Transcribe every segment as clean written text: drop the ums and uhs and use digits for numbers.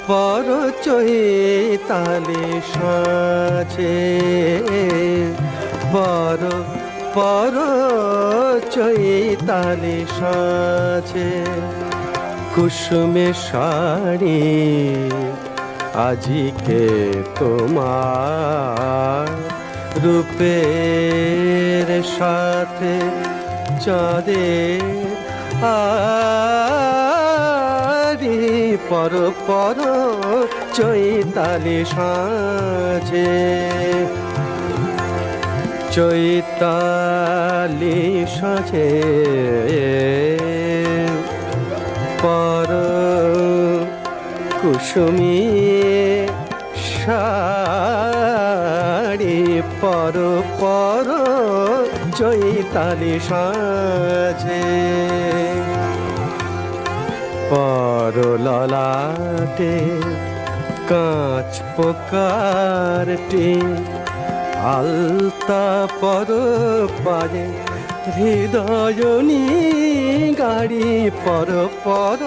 পর চৈতালি সাজে পর চৈতালি সাজে কুসুমে শাড়ি আজিকে তোমার রূপের সাথে চাঁদের আরি পর পর চৈতালি সাজে চৈতালি সাজে পর কুসুমি শাড়ি পর পর চৈতালি সাজে পর ললাটে কাঁচ পোকারটি আলতা পর পারে হৃদয়নি গাড়ি পর পর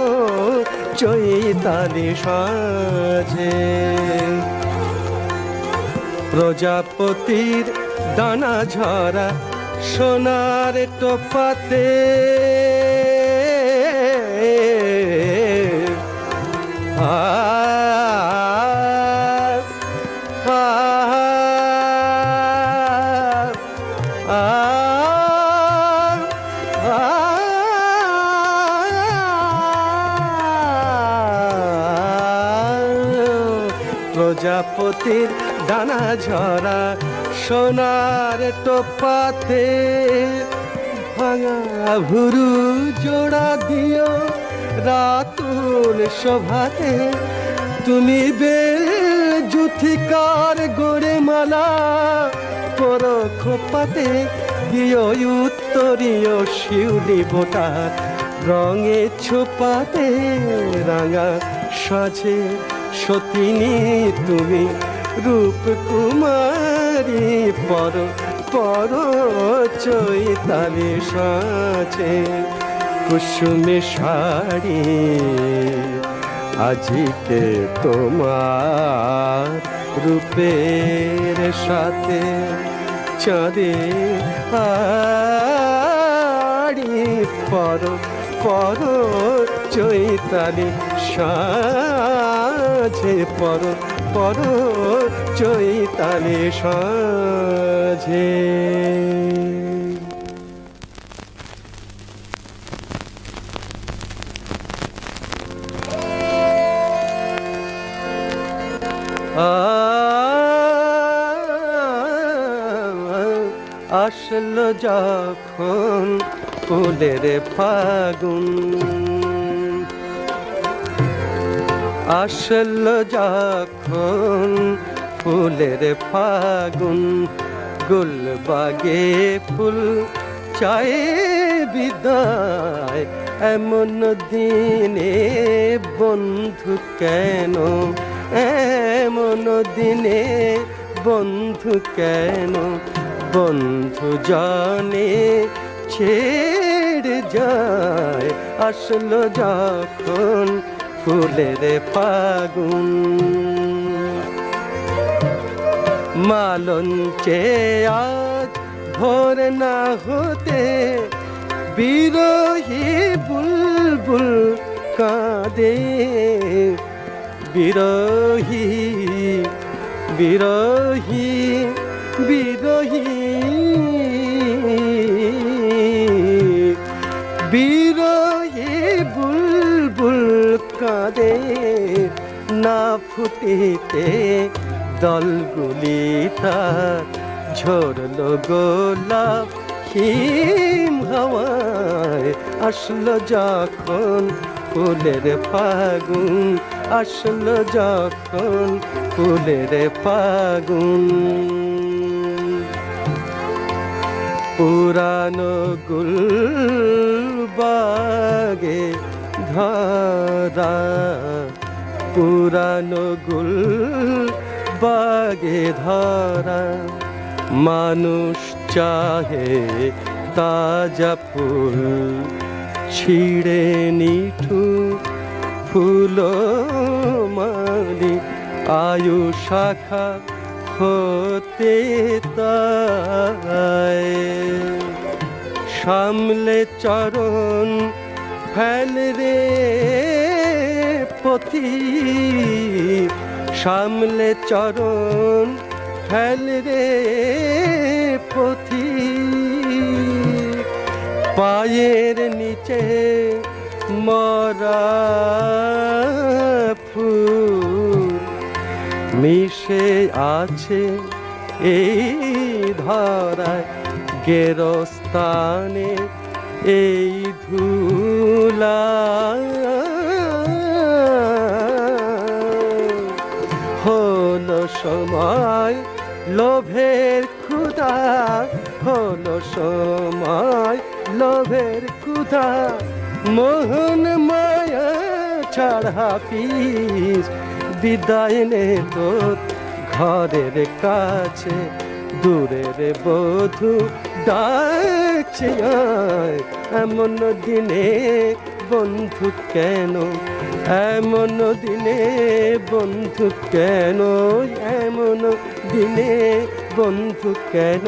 চৈতালি সাজে প্রজাপতির দানা ঝরা সোনার টোপাতে প্রজাপতির দানা ঝরা সোনার টোপাতে ভাঙা ভুরু জোড়া দিও রাতুল শোভাতে তুমি বেল জুথিকার গোড়ে মালা পরখ পাতে দিও উত্তরীয় শিউলি বোটা রঙে ছোপাতে রাঙা সাজে সতিনী তুমি রূপ কুমারী পর পর চৈতালি সাজে কুসুমে শাড়ি আজিকে তোমার রূপের সাথে চাঁদে আড়ি পর পর চৈতালি সাজে পর পর চৈতালি সাজে আসলো যখন ফুলের ফাগুন আসলো যখন ফুলের ফাগুন গুলবাগে ফুল চায় বিদায় এমন দিনে বন্ধু কেন এমন দিনে বন্ধু কেন বন্ধু জানে ছেড়ে যায় আসলো যখন ফুলের ফাগুন মালঞ্চে আজ ভোর না হতে বিরহী বুলবুল কাঁদে বিরহী বিরহী বিরহী বিরহী বুলবুল কাঁদে না ফুটিতে দলগুলি তার ঝরলো গোলাপ হিম হাওয়ায় আসলো যখন ফুলের ফাগুন আসলো যখন ফুলের ফাগুন পুরানো গুলবাগে ধরা পুরানো গুলবাগে ধরা মানুষ চাহে তাজা ফুল ছিঁড়ে নিঠু ফুল আয়ু শাখা হতে তাই সামলে চরণ ফেল রে পথি সামলে চরণ ফেল রে পথি পায়ের নিচে মরা ফুল মিশে আছে এই ধরায় গেরস্তানে এই ধুলা হলো সময় লোভের ক্ষুধা হলো সময় লোভের ক্ষুধা মোহন মায়া ছাড়া হাফিজ বিদায় নে তোর ঘরের কাছে দূরের বধূ ডাকছে আয় এমন দিনে বন্ধু কেন এমন দিনে বন্ধু কেন এমন দিনে বন্ধু কেন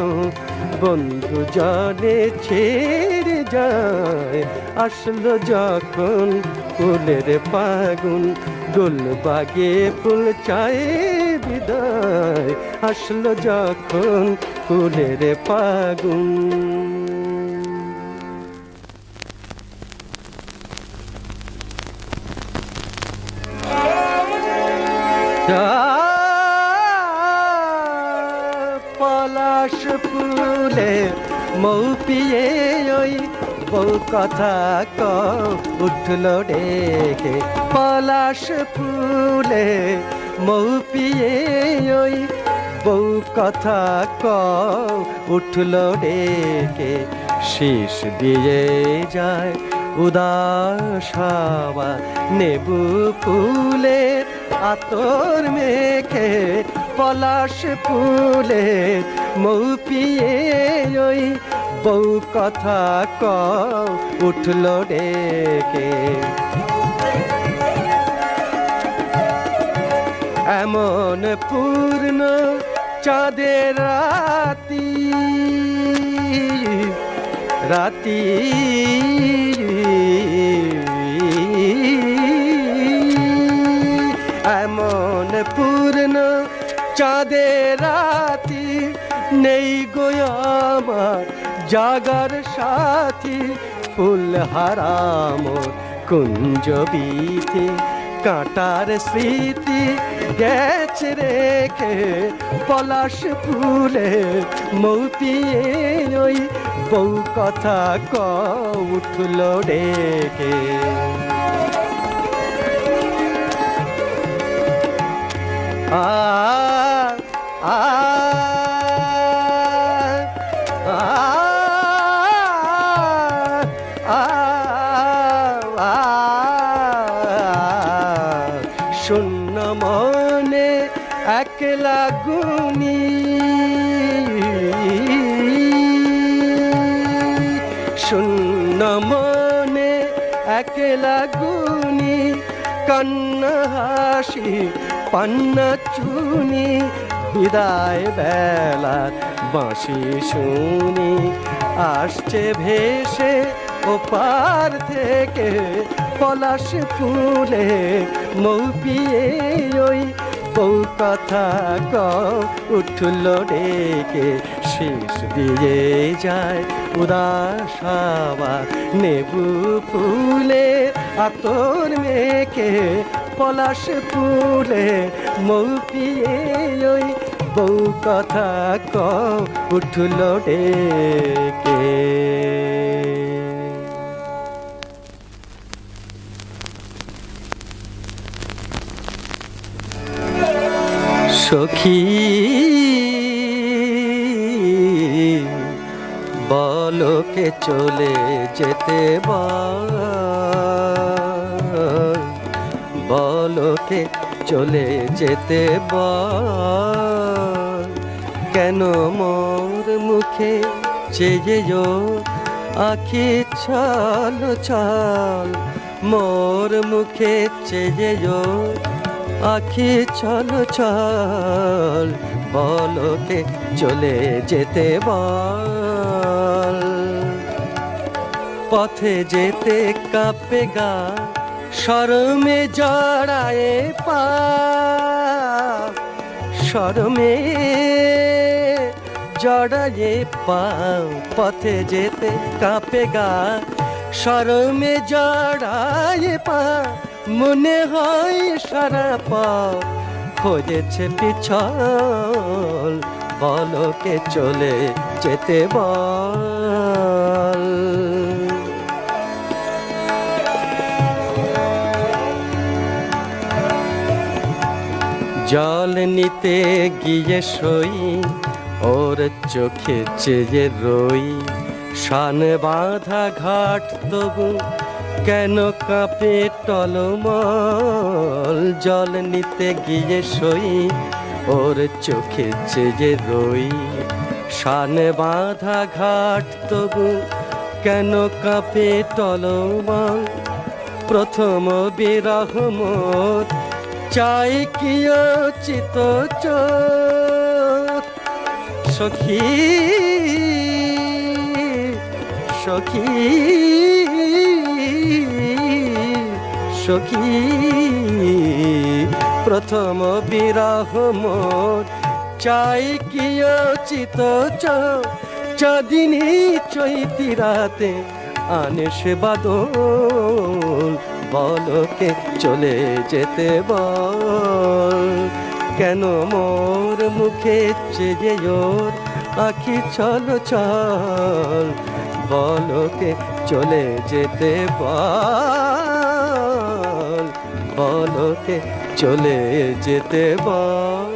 বন্ধু জানে ছেড়ে যায় আসলো যখন ফুলের ফাগুন গোলবাগে ফুল চায় বিদায় আসলো যখন ফুলের ফাগুন পলাশ ফুলে মৌ পিয়ে ওই বউ কথা ক উঠল ডেকে পলাশ ফুলে মৌ পিয়ে ওই বউ কথা ক উঠল ডেকে শীষ দিয়ে যায় উদাস হাওয়া নেবু ফুলের আতর মেখে পলাশ ফুলে মৌ পিয়ে ওই বউ কথা ক উঠল ডেকে এমন পূর্ণ চাঁদের রাতি রাতি এমন পূর্ণ চাঁদের রাতি নেই গো আমার জাগার সাথী ফুল হারাম কুঞ্জ বিথি কাঁটার স্মৃতি গেছে রেখে পলাশ ফুলে মৌ পিয়ে ওই বউ কথা ক উঠল ডেকে আ আ শূন্য মনে একলা গুনি শূন্য মনে একলা গুনি কান্না হাসি পান্না চুনি বিদায় বেলার বাঁশি শুনি আসছে ভেসে ও পার থেকে পলাশ ফুলে মৌ পিয়ে ওই বউ কথা ক উঠল ডেকে শীষ দিয়ে যায় উদাস হাওয়া নেবু ফুলে আতর মেখে পলাশ ফুলে মৌ পিয়ে ওই বউ কথা ক উঠল ডেকে সখী বলকে চলে যেতে বলকে চলে যেতে কেন মোর মুখে চেয়ে আখি ছল ছল মোর মুখে চেয়ে আখি চলো চল পলকে চলে যেতে বল। পথে যেতে কাঁপে গা, শরমে জড়ায়ে পা, শরমে জড়ায়ে পা। পথে যেতে কাঁপে গা, শরমে জড়ায়ে পা। মনে হয় সারা পথ খোঁজেছে পিছল, পলকে চলে যেতে বল। জল নিতে গিয়ে সই, ওর চোখে চেয়ে রই। শান বাঁধা ঘাট তবু কেন কাঁপে টলমল। জল নিতে গিয়ে সই, ওর চোখে চেয়ে রই। শান বাঁধা ঘাট তবু কেন কাঁপে টলমল। প্রথম বিরহ মোর চাই কি চিত চোখ। সখী সখী সখী, প্রথম বিরহ মোর চাই কি চিত চোখ। চাঁদিনী চৈতি রাতে আনে সে বাদল, পলকে চলে যেতে বল। কেন মোর মুখে চেয়ে ওর আখি চলো চল, পলকে চলে যেতে বল, পলকে চলে যেতে বল।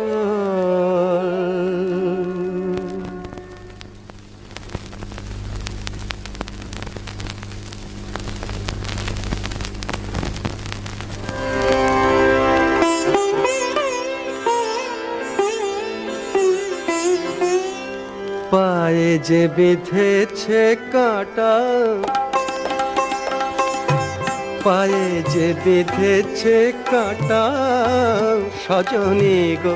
পায়ে যে বিঁধেছে কাঁটা, পায়ে যে বিঁধেছে কাঁটা। সজনী গো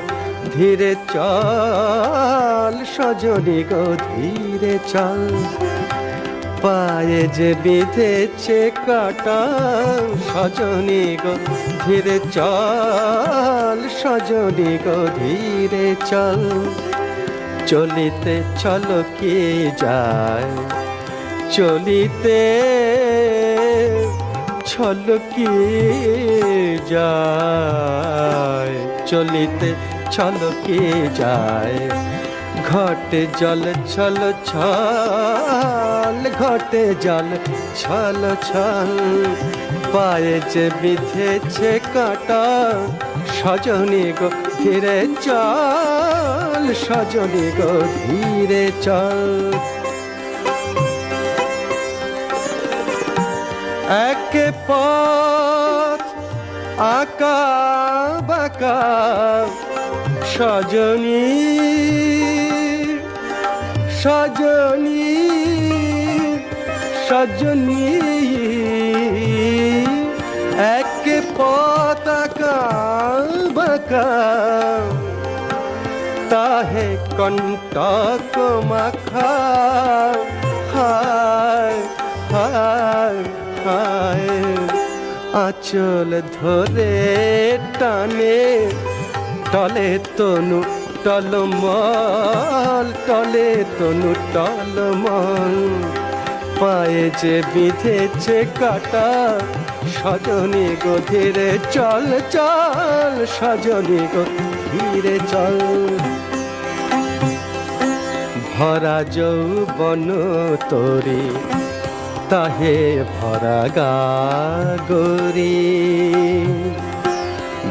ধীরে চল, সজনী গো ধীরে চল। পায়ে যে বিঁধেছে কাঁটা, সজনী গো ধীরে চল, সজনী গো ধীরে চল। চলিতে ছলকে যায়, চলিতে ছলকে যায়, চলিতে ছলকে যায়। ঘটে জল ছল ছল, ঘটে জল ছল ছল। পায়ে যে বিঁধেছে কাঁটা, সজনী গো ধীরে চল, সজনী গো ধীরে চল। এক পথ আঁকা বাঁকা, সজনী সজনী সজনী। এক পথ আঁকা বাঁকা, তাহে কণ্টক মাখা। হায় হায় হায়, আঁচল ধরে টানে টলে তনু টলমল, টলে তনু টলমল। পায়ে যে বিঁধেছে কাঁটা, সজনী গো ধীরে চল চল, সজনী গো ধীরে চল। ভরা যৌবন তোরে তাহে ভরা গাগরি,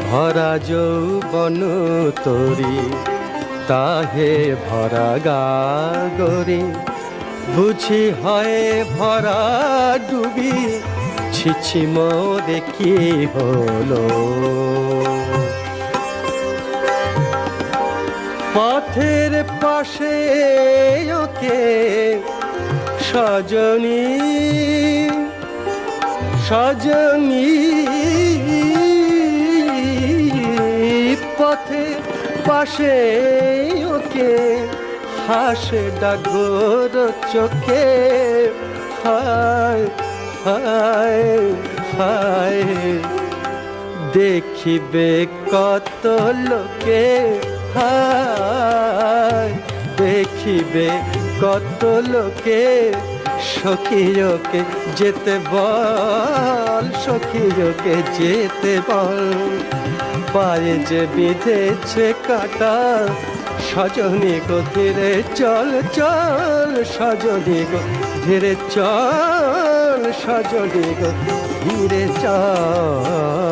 ভরা যৌবন তোরে তাহে ভরা গাগরি। বুঝি হয় ভরা ডুবি, ছিছি মোরে কি হলো। পথের পাশে ওকে সজনী সজনী, পথে পাশে ওকে হাসে ডাগর চোখে হায় হায় হায় দেখিবে কত লোকে হায় দেখিবে কত লোকে সখীকে যেতে বল সখীকে যেতে বল পায়ে যে বিঁধেছে কাটা সজনী গো ধীরে চল চল সজনী গো ধীরে চল সজনী গো ধীরে চল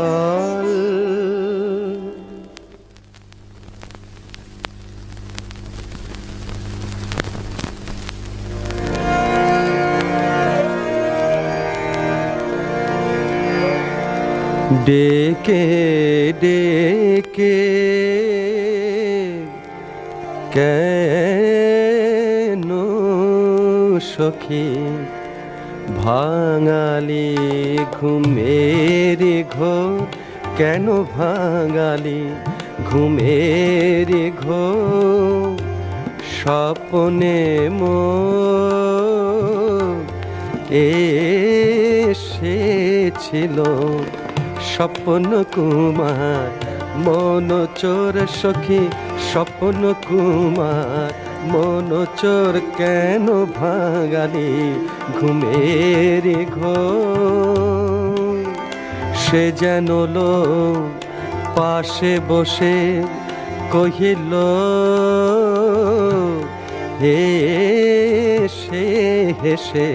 ডেকে ডেকে কেন সখী ভাঙালি ঘুমের ঘোর কেন ভাঙালি ঘুমের ঘোর স্বপ্নে মোর এসেছিল স্বপ্ন কুমার মন চোর সখী স্বপ্ন কুমার মন চোর কেন ভাঙালি ঘুমের ঘোর সে যেন লোক পাশে বসে কহিল হেসে হেসে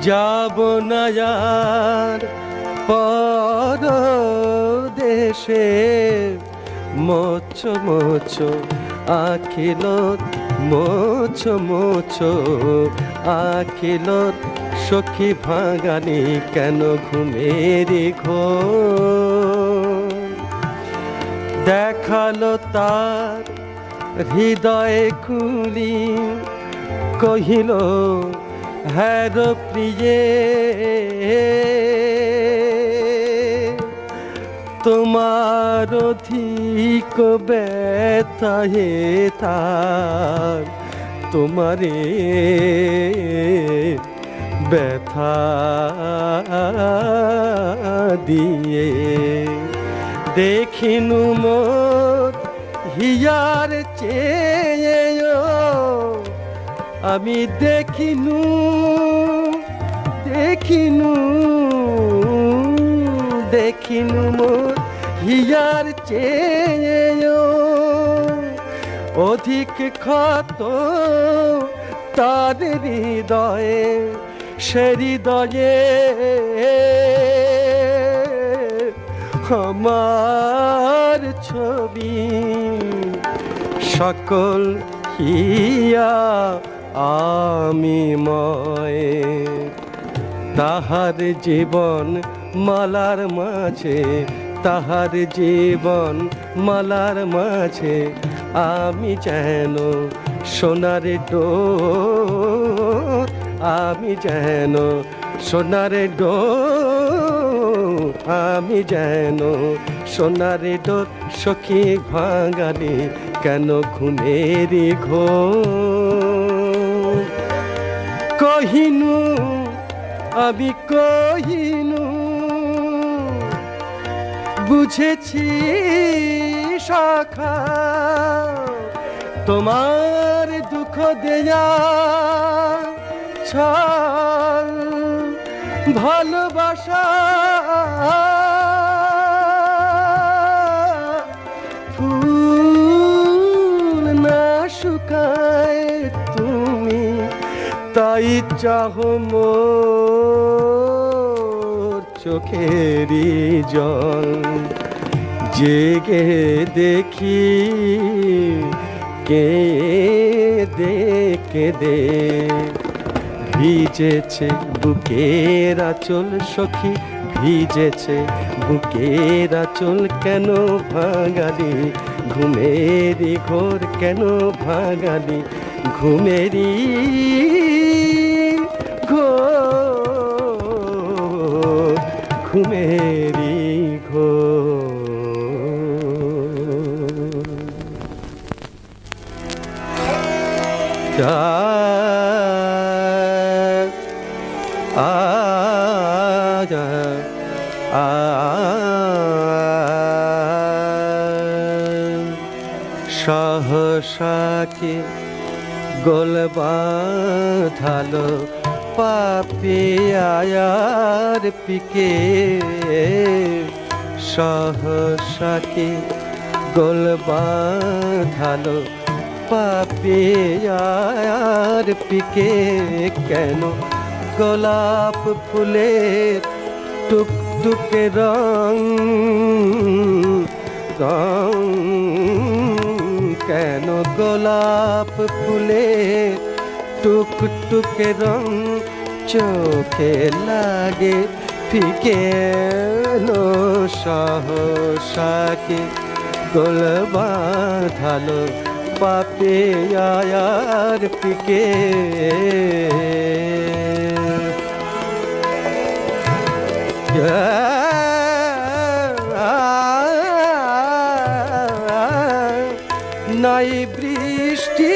যাব না আর পরদেশে মোছো মোছো আখিলত মোছো মোছো আখিলত সখী ভাঙালি কেন ঘুমের ঘোর দেখালো তার হৃদয় খুলি কহিল হ্যার প্রিয়ে তোমার অধিক ব্যথা হে তার তোমারে ব্যথা দিয়ে দেখিনু মোর হিয়ার চেয়ে আমি দেখিনু দেখিনু দেখিনু মোর হিয়ার চেয়ে অধিক ক্ষত তার হৃদয়ে সে হৃদয়ে আমার ছবি সকল হিয়া আমি ময় তাহার জীবন মালার মাঝে তাহার জীবন মালার মাঝে আমি যেন সোনার ডোর আমি যেন সোনার ডোর আমি যেন সোনার ডোর সখী ভাঙালি কেন ঘুমের ঘোর কহিনু আমি কহিনু বুঝেছি সখা তোমার দুঃখ দেয়া ছল ভালোবাসা ফুল না শুকায় তুমি তাই চাহো মোর চোখেরই জল জেগে দেখি কেঁদে ভিজেছে বুকের আঁচল সখী ভিজেছে বুকের আঁচল কেন ভাঙালি ঘুমেরি ঘোর কেন ভাঙালি ঘুমেরি ঘোর ঘুমেরি ঘোর সহসাকে গোল বাঁধালো পাপিয়ার পিকে সহসাকে গোল বাঁধালো পাপিয়ার পিকে কেন গোলাপ ফুলের টুকটুকে রং রং কেন গোলাপ ফুলের টুকটুকে রং চোখে লাগে ফিকে সহসাকে গোল বাঁধালো পাপিয়ার পিকে নাই বৃষ্টি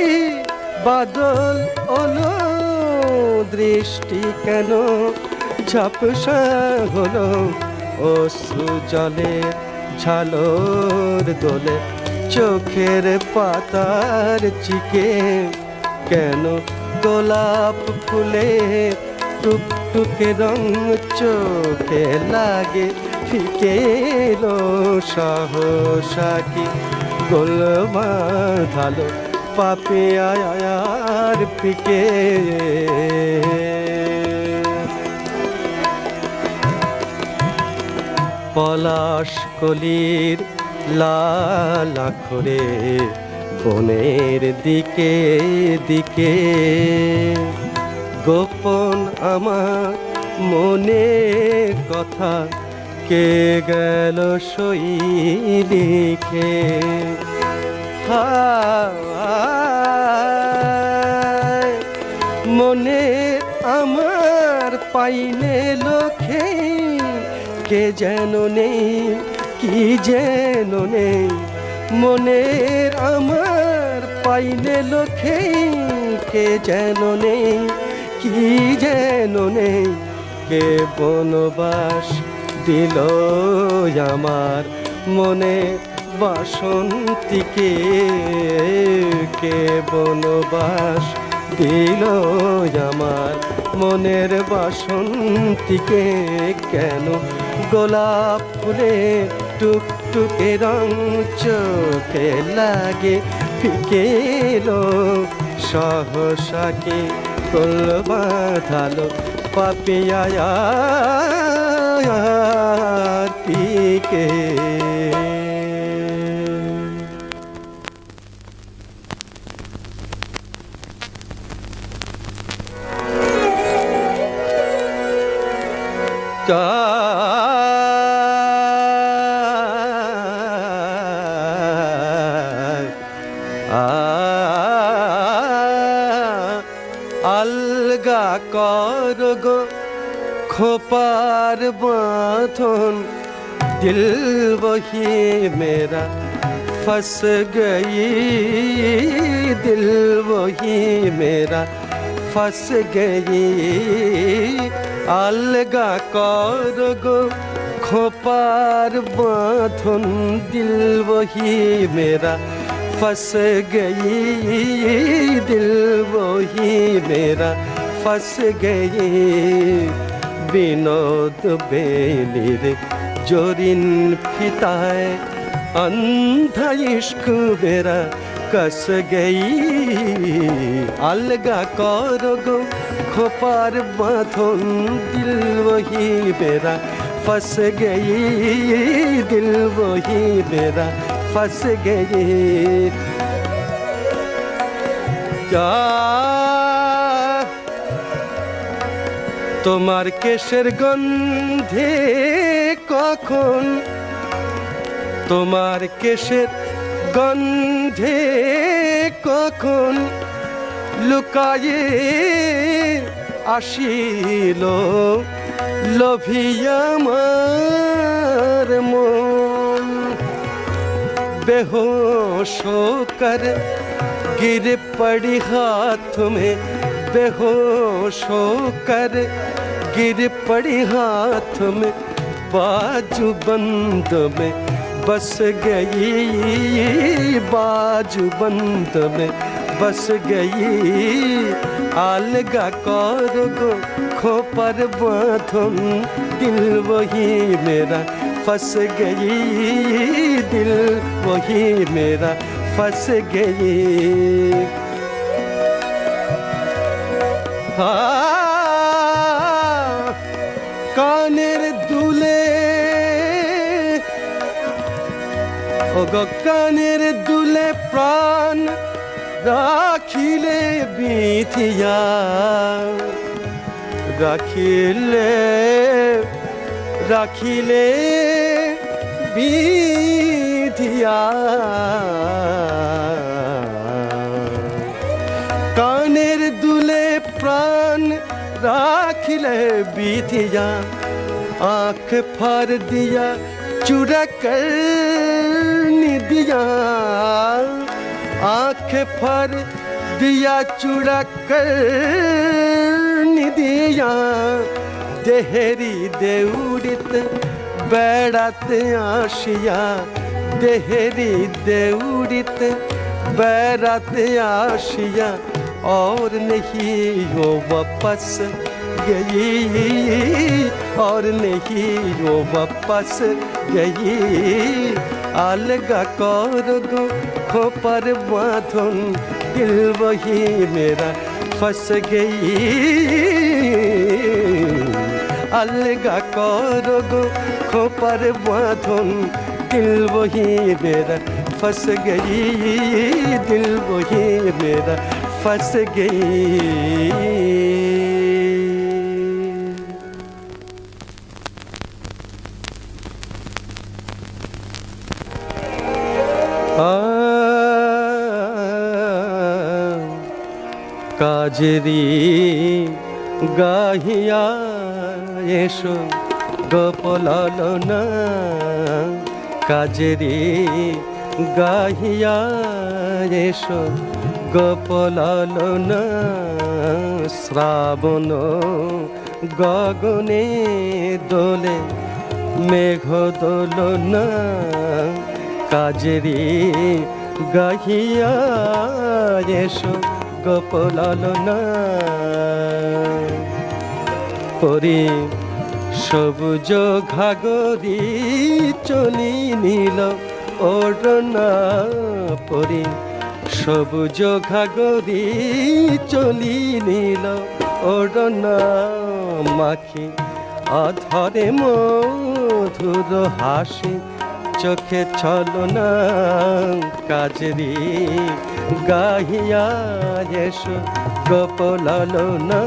বাদল ওলো দৃষ্টি কেন ঝাপসা হলো অশ্রু জলে ঝালর দোলে চোখের পাতার চিকে কেন গোলাপ ফুলের টুকটুকে রং চোখে লাগে ফিকে সহসাকে গোল বাঁধালো পাপিয়ার পিকে পলাশ কলির লাল আখরে বনের দিকে দিকে গোপন আমার মনের কথা কে গেল সই লিখে মনে আমার পাইনে লোকে কে যেন নেই কি যেন নেই মনের আমার পাইনে লোকে কে যেন নেই কি যেন নেই কে বনবাস দিল আমার মনে বাসন্তীকে কে বনবাস দিল আমার মনের বাসন্তীকে কেন গোলাপ ফুলে টুকটুকে রং চোখে লাগে ফিকে সহসাকে গোল বাঁধালো পাপিয়ার পিকে আলগা কর গো খোপার বাঁধন দিল वही मेरा फंस गई दिल वही मेरा फंस गई अलगा कर गो खोपार बाँधन दिल वही मेरा फंस गई दिल वही मेरा फंस गई विनोद बेनीर जोरिन फिताए अंधा इश्क मेरा कस गई अलगा कर गो खोपार बाँधन दिल वही मेरा फंस गई दिल वही मेरा फंस गई क्या তোমার কেশের গন্ধে কখন তোমার কেশের গন্ধে কখন লুকায়ে আসিল লোভিয়া আমার মন বেহন बेहोश होकर गिर पड़ी हाथ में, बेहोश होकर गिर पड़ी हाथ में, बाजू बंद में बस गई, बाजू बंद में बस गई। अलगा कर गो खो पर बांधम, दिल वही मेरा फंस गई, दिल वही मेरा फंस गई। कानेर दुले ओगो कानेर दुले प्राण राखिले बिथिया, राखिले राखिले बिथिया। कानेर दुले प्राण राखिले बिथिया, आँख फाड़ दिया चुरा कर दिया, आँख फाड़ दिया चुरा कर दिया। देहरी देउड़ित बेड़ात आशिया, देहरी देउड़ित बेड़ात आशिया, और नहीं हो वापस गई, और नहीं हो वापस गई। अलगा कर गो खो पर बांधम, दिल वही मेरा फंस गई। अलगा कर गो खो पर बांधम, दिल वही मेरा फंस गई, दिल वही मेरा फंस गई। কাজেরি গাহিয়া এসো গোপলালনা, কাজেরি গাহিয়া এসো গোপলালনা। শ্রাবণ গগনে দোলে মেঘ দোলনা, কাজেরি গাহিয়া এসো গোপলালনা। পরি সবুজ ঘাগরি চলি নীল ওড়না, পরি সবুজ ঘাগরি চলি নীল ওড়না। মাখি অধরে মধুর হাসি, চোখে ছলনা, কাজেরি গাহিয়া এসো গোপলালনা।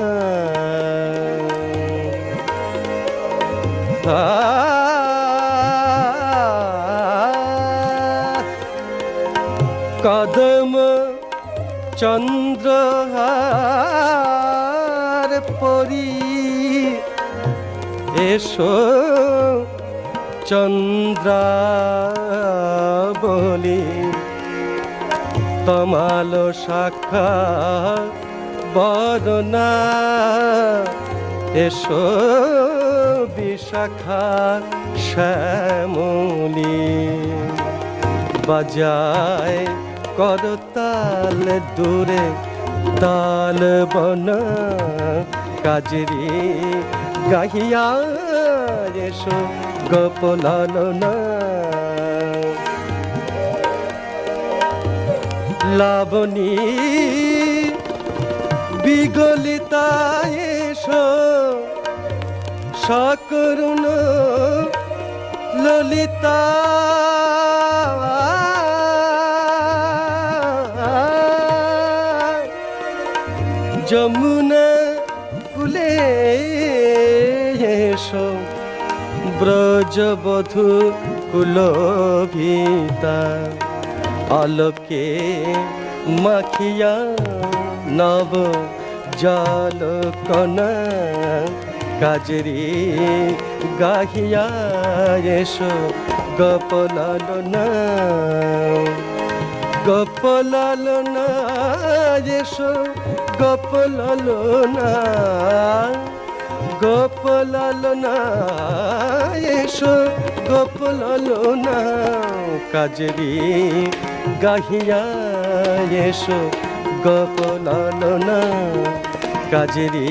কদম চন্দ্রহার পরি এসো চন্দ্রাবলি, তমাল শাখা বরনা এসো বিশাখা শ্যামলি। বাজায় করতাল দূরে তাল বনা, কাজেরি গাহিয়া এসো গোপলালনা। লাবণী বিগলিতা এসো সকরুণ ললিতা। যমুনা কুলে এসো ব্রজবধূ কুলভিতা। আলোকে মাখিয়া নব জল কণা, কাজেরি গাহিয়া এসো গোপলালনা। গোপলালনা এসো গোপলালনা গোপলালনা এসো গোপলালনা কাজরি গাহিয়া এসো গোপলালনা কাজরি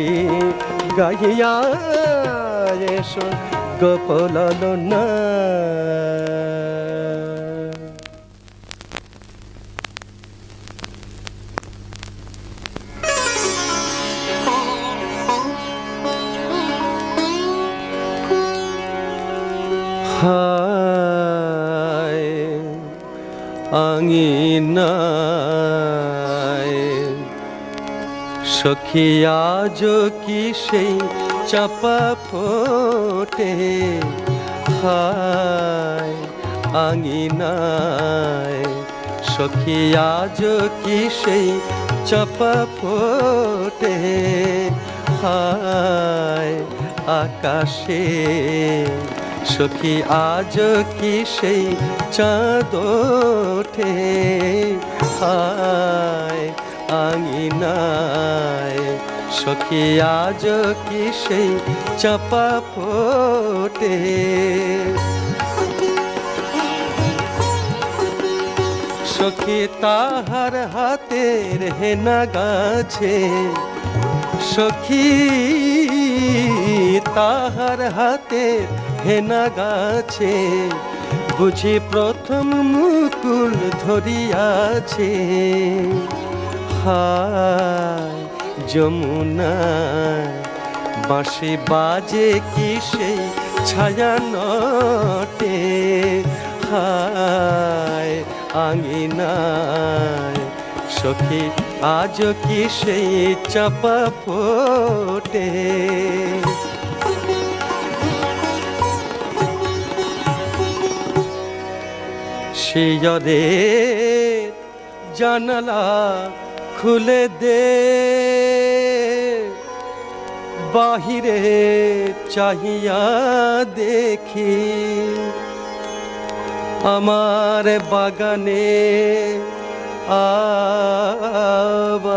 গাহিয়া এসো গোপলালনা। হায় আঙিনায় সখী আজ কি সেই চাপা ফোটে, হায় আঙিনায় সখী আজ কি সেই চাপা ফোটে, হায় আকাশে সখী আজ কি সেই চাঁদ ওঠে, হায় আঙিনায় সখী আজ কি সেই চাপা ফোটে। সখী তাহার হাতের হেনা গাছে, সখী তাহার হাতের হেনা গাছে বুঝি প্রথম মুকুল ধরিয়াছে, হায় যমুনায় বাঁশি বাজে কি সেই ছায়া নটে, হায় আঙিনায় সখী আজ কি সেই চাপা ফোটে। শিয়রে জানালা খুলে দে, বাহিরে চাহিয়া দেখি আমার বাগানে আবার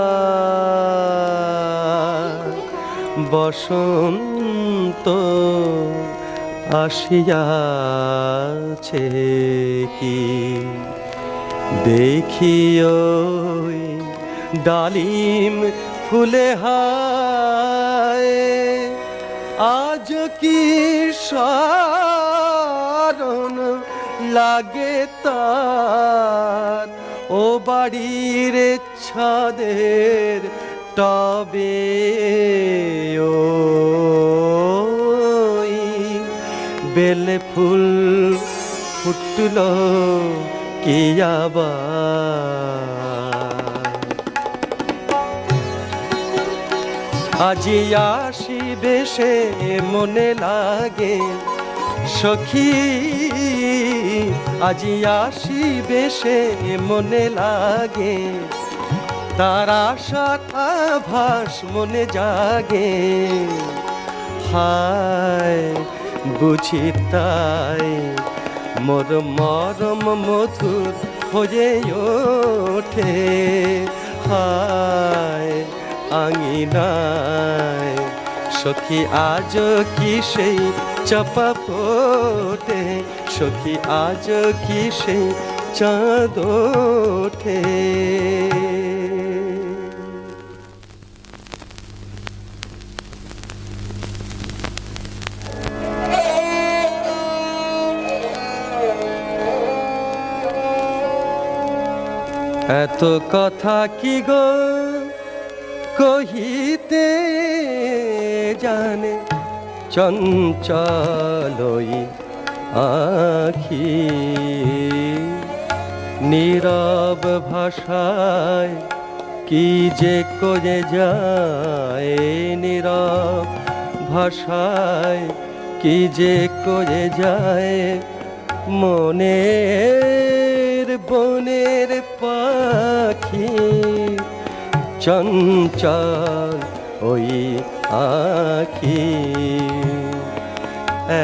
বসন্ত আসিয়াছে কি, দেখি ওই ডালিম ফুলে হায় আজ কি শরণ লাগে তার, ও বাড়ির ছাদের টবে ওই বেলে ফুল ফুটল কি আবার, আজি আসিবে সে মনে লাগে সখী, আজি আসিবে সে মনে লাগে, তার আশার আভাস মনে জাগে, হায় বুঝি তাই মোর মরম মধুর হয়ে ওঠে, হায় আঙিনায় সখী আজ কি সেই চাপা ফোটে, সখী আজ কি সেই চাঁদ ওঠে। এত কথা কি গো কহিতে জানে চঞ্চলই আখি, নীরব ভাষায় কি যে করে যায়, নীরব ভাষায় কি যে করে যায়, মনের বনের পাখি চঞ্চল ওই আখি।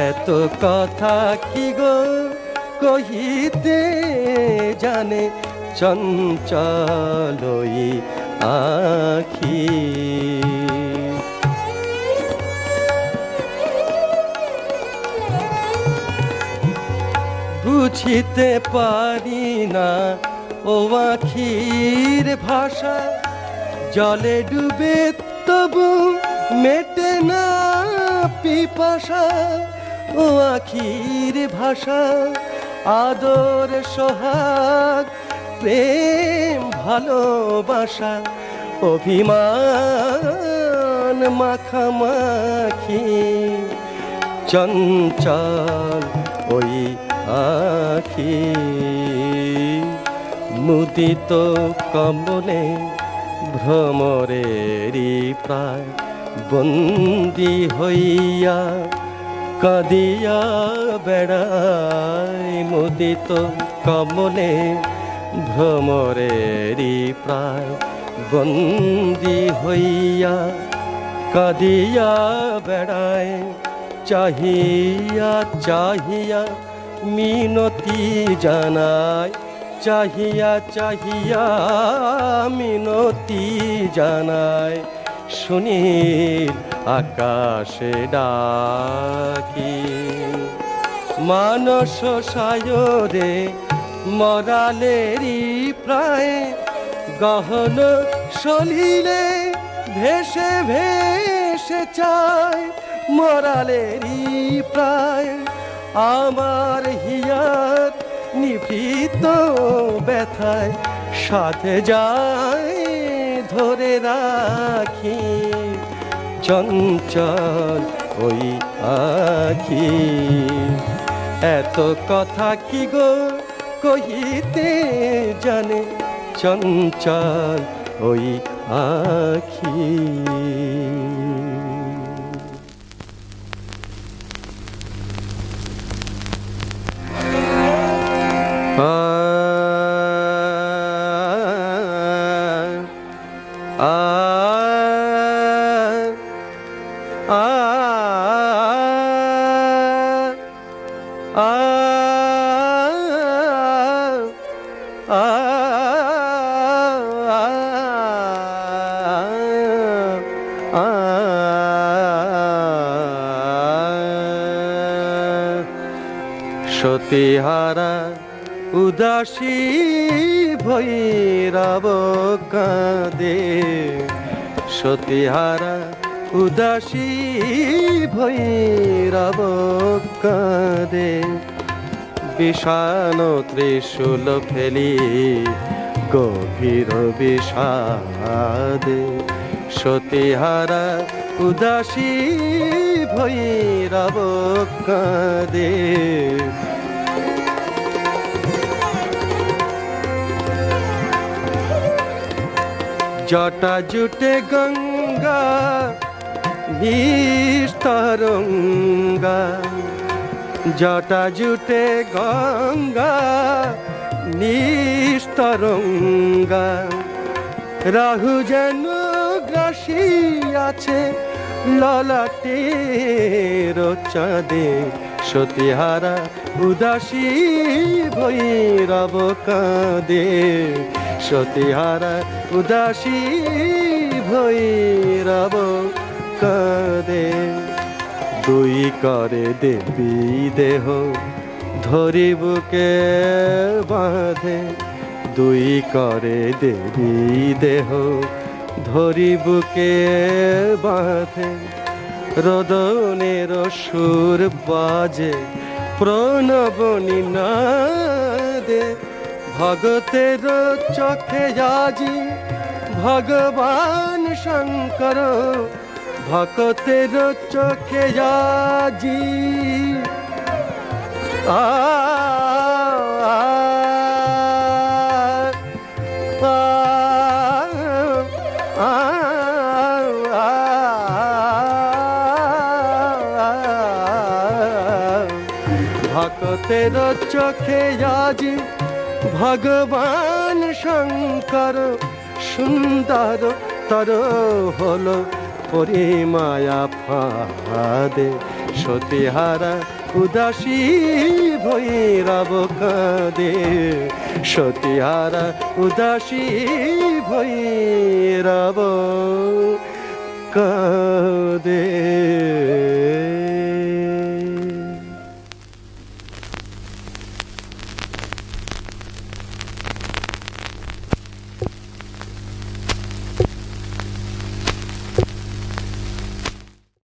এত কথা কি গো কহিতে জানে চঞ্চলই আখি। বুঝিতে পারি না ও আখির ভাষা, জলে ডুবে তবু মেটে না পিপাসা। ও আখির ভাষা, আদর সোহাগ প্রেম ভালোবাসা, অভিমান মাখামাখি। চঞ্চল ওই আখি, মুদিত কমলে ভ্রমরেরই প্রায় বন্দী হইয়া কাঁদিয়া বেড়ায়। মুদিত কমলে ভ্রমরেরই প্রায় বন্দী হইয়া কাঁদিয়া বেড়ায়। চাহিয়া চাহিয়া মিনতি জানায়, চাহিয়া চাহিয়া মিনতি জানায়। সুনীল আকাশে ডাকি, মানস সায়রে মরালেরই প্রায় গহন সলিলে ভেসে ভেসে চায়। মরালেরই প্রায় আমার হিয়ার নিভৃত ব্যথায় সাথে যায় ধরে রাখি। চঞ্চল ওই আখি, এত কথা কি গো কহিতে জানে। চঞ্চল ওই আখি। সতীহারা উদাসী ভৈরব কাঁদে। সতীহারা উদাসী ভৈরব কাঁদে। বিষাণ ত্রিশূল ফেলি গভীর বিষাদে। সতীহারা উদাসী ভৈরব কাঁদে। জটা জুটে গঙ্গা নিস্তরঙ্গা। জটা জুটে গঙ্গা নিস্তরঙ্গা। রাহু যেন গ্রাসী আছে ললাটের চাঁদে। সতীহারা উদাসী ভৈরব কাঁদে। সতীহারা উদাসী ভৈরব কাঁদে। দুই করে দেবী দেহ ধরি বুকে বাঁধে। দুই করে দেবী দেহ ধরি বুকে বাঁধে। রোদনের সুর বাজে প্রণব নিনাদে। ভগতের চোখে আজি ভগবান শঙ্কর। ভক্তের চোখে আজি ভক্তের চোখে আজি ভগবান শঙ্কর। সুন্দর তর হলো পরি মায়া ফাঁদে সতীহারা উদাসী ভৈরব কাঁদে সতীহারা উদাসী ভৈরব কাঁদে